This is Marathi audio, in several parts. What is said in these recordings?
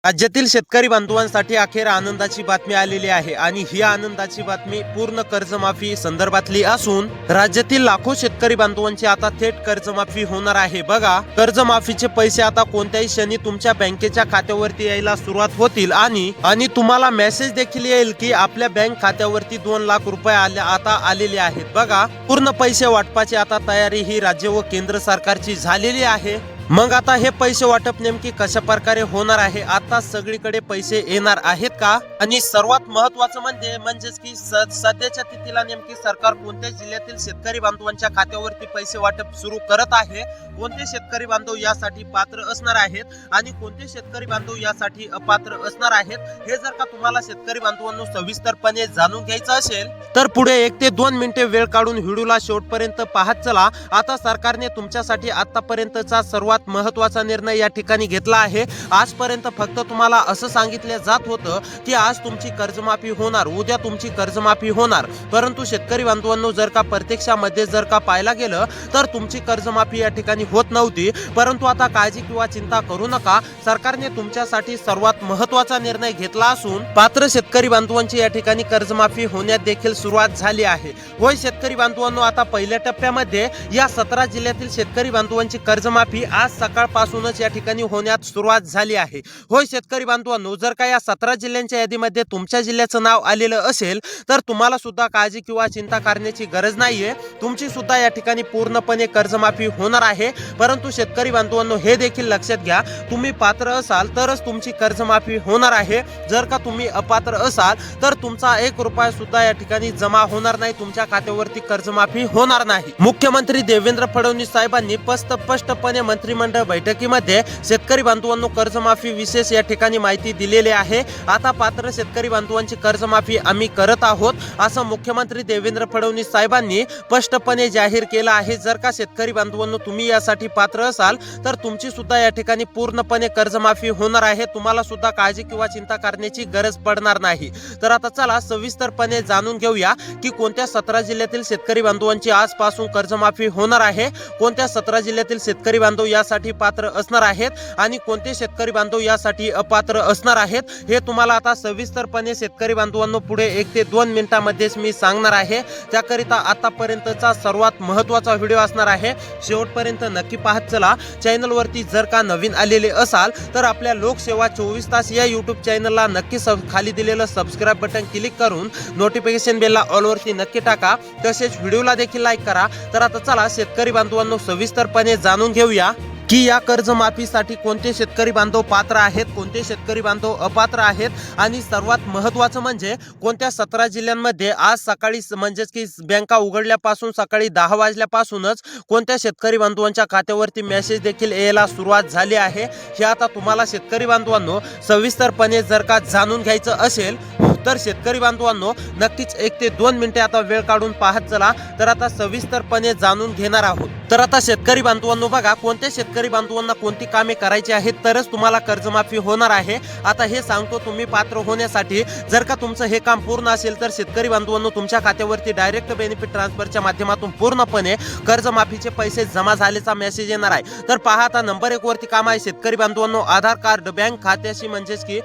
राज्यातील शेतकरी बांधवांसाठी अखेर आनंदाची बातमी आलेली आहे आणि ही आनंदाची बातमी पूर्ण कर्जमाफी संदर्भातली असून राज्यातील लाखो शेतकरी बांधवांची आता थेट कर्जमाफी होणार आहे। बघा, कर्जमाफीचे पैसे आता कोणत्याही क्षणी तुमच्या बँकेच्या खात्यावरती यायला सुरुवात होतील आणि तुम्हाला मेसेज देखील येईल की आपल्या बँक खात्यावरती 2 लाख रुपये आता आलेले आहेत। बघा, पूर्ण पैसे वाटपाची आता तयारी ही राज्य व केंद्र सरकारची झालेली आहे। मग आता हे पैसे वाटप नेमकी कशा प्रकारे होणार आहे, आता सगळीकडे पैसे येणार आहेत का, आणि सर्वात महत्त्वाचं म्हणजेच की सध्याच्या तिथीला नेमकी सरकार कोणत्या जिल्ह्यातील शेतकरी बांधवांच्या खात्यावरती पैसे वाटप सुरू करत आहे, कोणते शेतकरी बांधव यासाठी पात्र असणार आहेत आणि कोणते शेतकरी बांधव यासाठी अपात्र असणार आहेत, हे जर का तुम्हाला शेतकरी बांधवांनो सविस्तरपणे जाणून घ्यायचं असेल तर पुढे 1 ते 2 मिनिटे वेळ काढून व्हिडिओला शेवटपर्यंत पाहत चला। आता सरकारने तुमच्यासाठी आतापर्यंतचा सर्वात महत्त्वाचा निर्णय या ठिकाणी घेतला आहे। आजपर्यंत फक्त तुम्हाला असं सांगितलं जात होतं की आज तुमची कर्जमाफी होणार, उद्या तुमची कर्जमाफी होणार, परंतु शेतकरी बांधवांनो जर का प्रत्यक्षामध्ये जर का पाहायला गेलं तर तुमची कर्जमाफी या ठिकाणी होत नव्हती। परंतु आता काळजी किंवा चिंता करू नका, सरकारने तुमच्यासाठी सर्वात महत्त्वाचा निर्णय घेतला असून पात्र शेतकरी बांधवांची या ठिकाणी कर्जमाफी होण्यात देखील सुरुवात झाली आहे। होय शेतकरी बांधवांनो, आता पहिल्या टप्प्यामध्ये या 17 जिल्ह्यातील शेतकरी बांधवांची कर्जमाफी आज सकाळपासूनच या ठिकाणी होण्यात सुरुवात झाली आहे। होय शेतकरी बांधवांनो, जर का या 17 जिल्ह्यांच्या यादीमध्ये तुमच्या जिल्ह्याचं नाव आलेलं असेल तर तुम्हाला सुद्धा काळजी किंवा चिंता करण्याची गरज नाहीये, तुमची सुद्धा या ठिकाणी पूर्णपणे कर्जमाफी होणार आहे। परंतु शेतकरी बांधवांनो, हे देखील लक्षात घ्या, तुम्ही पात्र असाल तरच तुमची कर्जमाफी होणार आहे। जर का तुम्ही अपात्र असाल तर तुमचा 1 रुपया सुद्धा या ठिकाणी जमा होणार नाही, तुमच्या खात्यावरती कर्जमाफी होणार नाही। मुख्यमंत्री देवेंद्र फडणवीस साहेबांनी स्पष्टपणे मंत्रिमंडळ बैठकीमध्ये शेतकरी बांधवांनो कर्जमाफी विशेष या ठिकाणी माहिती दिलेली आहे। आता पात्र शेतकरी बांधवांची कर्जमाफी आम्ही करत आहोत असं मुख्यमंत्री देवेंद्र फडणवीस साहेबांनी स्पष्टपणे जाहीर केलं आहे। जर का शेतकरी बांधवांनो तुम्ही यासाठी पात्र असाल तर तुमची सुद्धा या ठिकाणी पूर्णपणे कर्जमाफी होणार आहे, तुम्हाला सुद्धा काळजी किंवा चिंता करण्याची गरज पडणार नाही। तर आता चला सविस्तरपणे जाणून घेऊया की कोणत्या 17 जिल्ह्यातील शेतकरी बांधवांची आजपासून कर्जमाफी होणार आहे, कोणत्या 17 जिल्ह्यातील शेतकरी बांधव यासाठी पात्र असणार आहेत आणि कोणते शेतकरी बांधव यासाठी अपात्र असणार आहेत, हे तुम्हाला आता सविस्तरपणे शेतकरी बांधवांनो पुढे 1 ते 2 मिनिटांमध्येच मी सांगणार आहे। त्याकरिता आतापर्यंतचा सर्वात महत्त्वाचा व्हिडिओ असणार आहे, शेवटपर्यंत नक्की पाहत चला। चॅनलवरती जर का नवीन आलेले असाल तर आपल्या लोकसेवा 24 तास या यूट्यूब चॅनलला नक्की खाली दिलेलं सबस्क्राईब बटन क्लिक करून नोटिफिकेशन बेलला ऑल वरती नक्की टाका, तसेच व्हिडिओला देखील लाईक करा। तर आता चला शेतकरी बांधवांनो सविस्तरपणे जाणून घेऊया की या कर्जमाफीसाठी कोणते शेतकरी बांधव पात्र आहेत, कोणते शेतकरी बांधव अपात्र आहेत आणि सर्वात महत्त्वाचं म्हणजे कोणत्या 17 जिल्ह्यांमध्ये आज सकाळी म्हणजेच की बँका उघडल्यापासून सकाळी 10 वाजल्यापासूनच कोणत्या शेतकरी बांधवांच्या खात्यावरती मेसेज देखील यायला सुरुवात झाली आहे। हे आता तुम्हाला शेतकरी बांधवांनो सविस्तरपणे जर का जाणून घ्यायचं असेल तर शेतकरी बांधवांनो नक्कीच 1 ते 2 मिनिटे आता वेळ काढून पाहत चला। तर आता सविस्तरपणे जाणून घेणार आहोत। तर आता शेतकरी बांधवांनो बघा, कोणत्या शेतकरी बांधवांना कोणती कामे करायची आहेत तरच तुम्हाला कर्जमाफी होणार आहे। आता हे सांगतो, तुम्ही पात्र होण्यासाठी जर का तुमचं हे काम पूर्ण असेल तर शेतकरी बांधवांनो तुमच्या खात्यावरती डायरेक्ट बेनिफिट ट्रान्सफरच्या माध्यमातून पूर्णपणे कर्जमाफीचे पैसे जमा झाल्याचा मेसेज येणार आहे। तर पहा, आता नंबर 1 वरती काम आहे शेतकरी बांधवांनो, आधार कार्ड बँक खात्याशी म्हणजेच की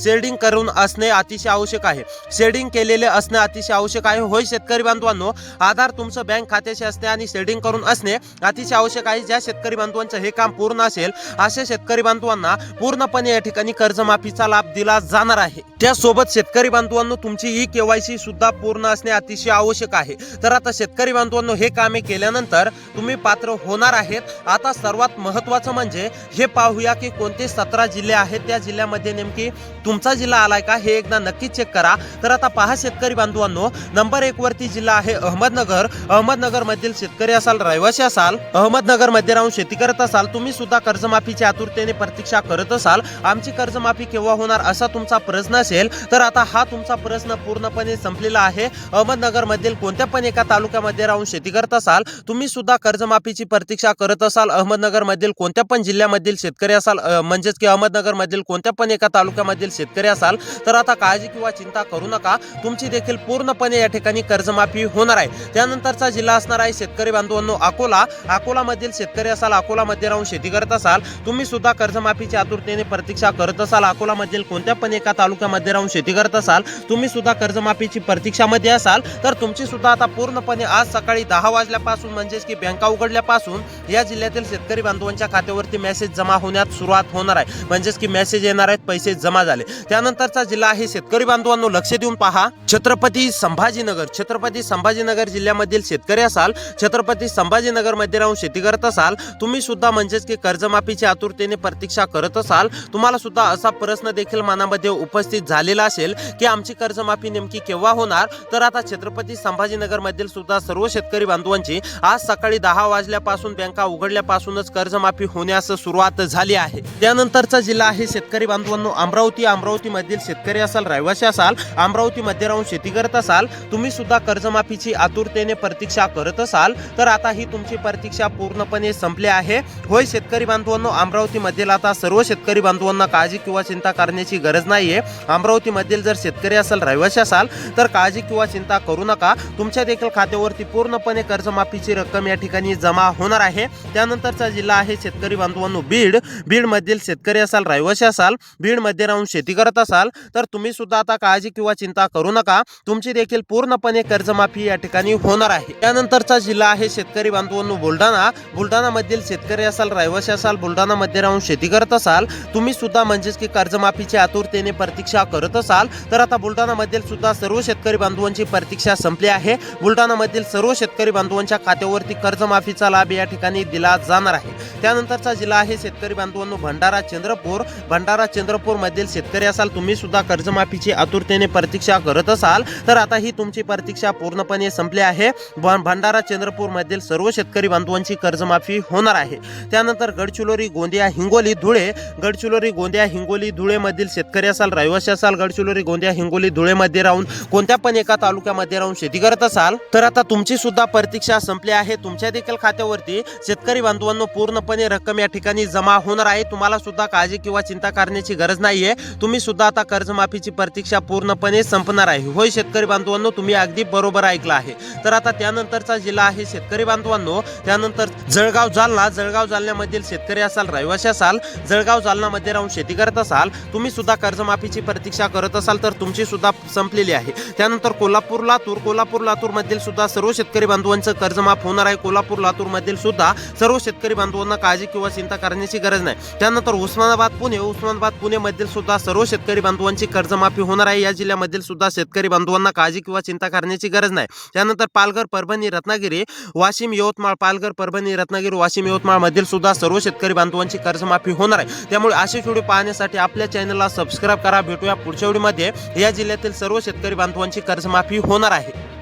शेडिंग करून असणे अतिशय आवश्यक आहे, शेडिंग केलेले असणे अतिशय आवश्यक आहे। होय शेतकरी बांधवांनो, आधार तुमचं बँक खात्याशी असणे आणि शेडिंग करून असणे अतिशय आवश्यक आहे। ज्या शेतकरी बांधवांचं हे काम पूर्ण असेल अशा शेतकरी बांधवांना पूर्णपणे या ठिकाणी कर्जमाफीचा लाभ दिला जाणार आहे। त्यासोबत शेतकरी बांधवांनो तुमची ई-केवायसी सुद्धा पूर्ण असणे अतिशय आवश्यक आहे। तर आता शेतकरी बांधवांनो हे कामे केल्यानंतर तुम्ही पात्र होणार आहेत। आता सर्वात महत्त्वाचं म्हणजे हे पाहूया की कोणते 17 जिल्हे आहेत, त्या जिल्ह्यामध्ये नेमकी तुमचा जिल्हा आलाय का हे एकदा नक्की चेक करा। तर आता पहा शेतकरी बांधवांनो, नंबर 1 वरती जिल्हा आहे अहमदनगर। अहमदनगर मधील शेतकरी असाल, रहिवासी असाल, अहमदनगर मध्ये राहून शेती करत असाल, तुम्ही सुद्धा कर्जमाफीची आतुरतेने प्रतीक्षा करत असाल, आमची कर्जमाफी केव्हा होणार असा तुमचा प्रश्न असेल तर आता हा तुमचा प्रश्न पूर्णपणे संपलेला आहे। अहमदनगर मधील कोणत्या पण एका तालुक्यामध्ये राहून शेती करत असाल, तुम्ही सुद्धा कर्जमाफीची प्रतीक्षा करत असाल, अहमदनगर मधील कोणत्या पण जिल्ह्यामधील शेतकरी असाल, म्हणजेच की अहमदनगर मधील कोणत्या पण एका तालुक्यामधील शेतकरी असाल तर आता काळजी किंवा चिंता करू नका, तुमची देखील पूर्णपणे या ठिकाणी कर्जमाफी होणार आहे। त्यानंतरचा जिल्हा असणार आहे शेतकरी बांधवांनो अकोला। अकोलामधील शेतकरी असाल, अकोलामध्ये राहून शेती करत असाल, तुम्ही सुद्धा कर्जमाफीची आतुरतेने प्रतीक्षा करत असाल, अकोलामधील कोणत्या पण एका तालुक्यामध्ये राहून शेती करत असाल, तुम्ही सुद्धा कर्जमाफीची प्रतीक्षामध्ये असाल, तर तुमची सुद्धा आता पूर्णपणे आज सकाळी 10 वाजल्यापासून म्हणजेच की बँका उघडल्यापासून या जिल्ह्यातील शेतकरी बांधवांच्या खात्यावरती मेसेज जमा होण्यास सुरुवात होणार आहे। म्हणजेच की मेसेज येणार आहेत, पैसे जमा झाले। त्यानंतरचा जिल्हा आहे शेतकरी बांधवांनो लक्ष देऊन पहा, छत्रपती संभाजीनगर। छत्रपती संभाजीनगर जिल्ह्यामधील शेतकरी असाल, छत्रपती संभाजीनगर मध्ये राहून शेती करत असाल, तुम्ही सुद्धा म्हणजेच की कर्जमाफीची आतुरतेने प्रतीक्षा करत असाल, तुम्हाला सुद्धा असा प्रश्न देखील मनामध्ये उपस्थित झालेला असेल की आमची कर्जमाफी नेमकी केव्हा होणार। तर आता छत्रपती संभाजीनगर मधील सुद्धा सर्व शेतकरी बांधवांची आज सकाळी 10 वाजल्यापासून बँका उघडल्यापासूनच कर्जमाफी होण्यास सुरुवात झाली आहे। त्यानंतरचा जिल्हा आहे शेतकरी बांधवांनो अमरावती। अमरावती मधील शेतकरी असाल, रहिवासी असाल, अमरावती मध्ये राहून शेती करत असाल, तुम्ही सुद्धा कर्जमाफीची आतुरतेने प्रतीक्षा करत असाल, तर आता ही तुमची प्रतीक्षा पूर्णपणे संपली आहे। होय शेतकरी बांधवांनो, अमरावती मधील आता सर्व शेतकरी बांधवांना काळजी किंवा चिंता करण्याची गरज नाहीये। अमरावती मधील जर शेतकरी असाल, रहिवासी असाल, तर काळजी किंवा चिंता करू नका, तुमच्या देखील खात्यावरती पूर्णपणे कर्जमाफीची रक्कम या ठिकाणी जमा होणार आहे। त्यानंतरचा जिल्हा आहे शेतकरी बांधवांनो बीड। बीड मधील शेतकरी असाल, रहिवासी असाल, बीड मध्ये राहून शेती करत असाल, तर तुम्ही सुद्धा आता काळजी किंवा चिंता करू नका, तुमची देखील पूर्णपणे कर्जमाफी या ठिकाणी होणार आहे। त्यानंतरचा जिल्हा आहे शेतकरी बांधवांनो बुलढाणा। बुलढाणा मधील शेतकरी असाल, रहिवासी असाल, बुलढाणा मध्ये राहून शेती करत असाल, तुम्ही सुद्धा म्हणजेच की कर्जमाफीची आतुरतेने प्रतीक्षा करत असाल, तर आता बुलढाणा मधील सुद्धा सर्व शेतकरी बांधवांची प्रतीक्षा संपली आहे। बुलढाणा मधील सर्व शेतकरी बांधवांच्या खात्यावरती कर्जमाफीचा लाभ या ठिकाणी दिला जाणार आहे। त्यानंतरचा जिल्हा आहे शेतकरी बांधवांनो भंडारा चंद्रपूर। भंडारा चंद्रपूर मधील शेतकरी असाल, तुम्ही सुद्धा कर्जमाफीची आतुरतेने प्रतीक्षा करत असाल, तर आता ही तुमची प्रतीक्षा पूर्णपणे संपली आहे। भंडारा चंद्रपूर मधील सर्व शेतकरी बांधवांची कर्जमाफी होणार आहे। त्यानंतर गडचिरोली, गोंदिया, हिंगोली, धुळे। गडचिरोली, गोंदिया, हिंगोली, धुळे मधील शेतकरी असाल, रहिवासी असाल, गडचिरोली, गोंदिया, हिंगोली, धुळे मध्ये राहून कोणत्या पण एका तालुक्यामध्ये राहून शेती करत असाल, तर आता तुमची सुद्धा प्रतीक्षा संपली आहे। तुमच्या देखील खात्यावरती शेतकरी बांधवांनो पूर्णपणे रक्कम या ठिकाणी जमा होणार आहे। तुम्हाला सुद्धा काळजी किंवा चिंता करण्याची गरज नाहीये, तुम्ही सुद्धा आता कर्जमाफीची प्रतीक्षा पूर्णपणे संपणार आहे। होय शेतकरी बांधवांनो, तुम्ही अगदी बरोबर ऐकलं आहे। तर आता त्यानंतरचा जिल्हा आहे शेतकरी बांधवांनो, त्यानंतर जळगाव जालना। जळगाव जालन्यामधील शेतकरी असाल, रहिवासी असाल, जळगाव जालना मध्ये राहून शेती करत असाल, तुम्ही सुद्धा कर्जमाफीची प्रतीक्षा करत असाल, तर तुमची सुद्धा संपलेली आहे। त्यानंतर कोल्हापूर, लातूर। कोल्हापूर, लातूर मधील सुद्धा सर्व शेतकरी बांधवांचं कर्जमाफ होणार आहे। कोल्हापूर, लातूर मधील सुद्धा सर्व शेतकरी बांधवांना काळजी किंवा चिंता करण्याची गरज नाही। त्यानंतर उस्मानाबाद, पुणे। उस्मानाबाद, पुणे मधील सुद्धा सर्व शेतकरी बांधवांची कर्जमाफी होणार आहे। या जिल्ह्यामधील सुद्धा शेतकरी बांधवांना काळजी किंवा चिंता करण्याची गरज नाही। त्यानंतर पालघर, परभणी, रत्नागिरी, वाशिम, यवतमाळ। पालघर, परभणी, रत्नागिरी, वाशिम, यवतमाळ मधील सुद्धा सर्व शेतकरी बांधवांची कर्जमाफी होणार आहे। त्यामुळे असे व्हिडिओ पाहण्यासाठी आपल्या चॅनलला सबस्क्राइब करा। भेटूया पुढच्या व्हिडिओमध्ये। या जिल्ह्यातील सर्व शेतकरी बांधवांची कर्जमाफी होणार आहे।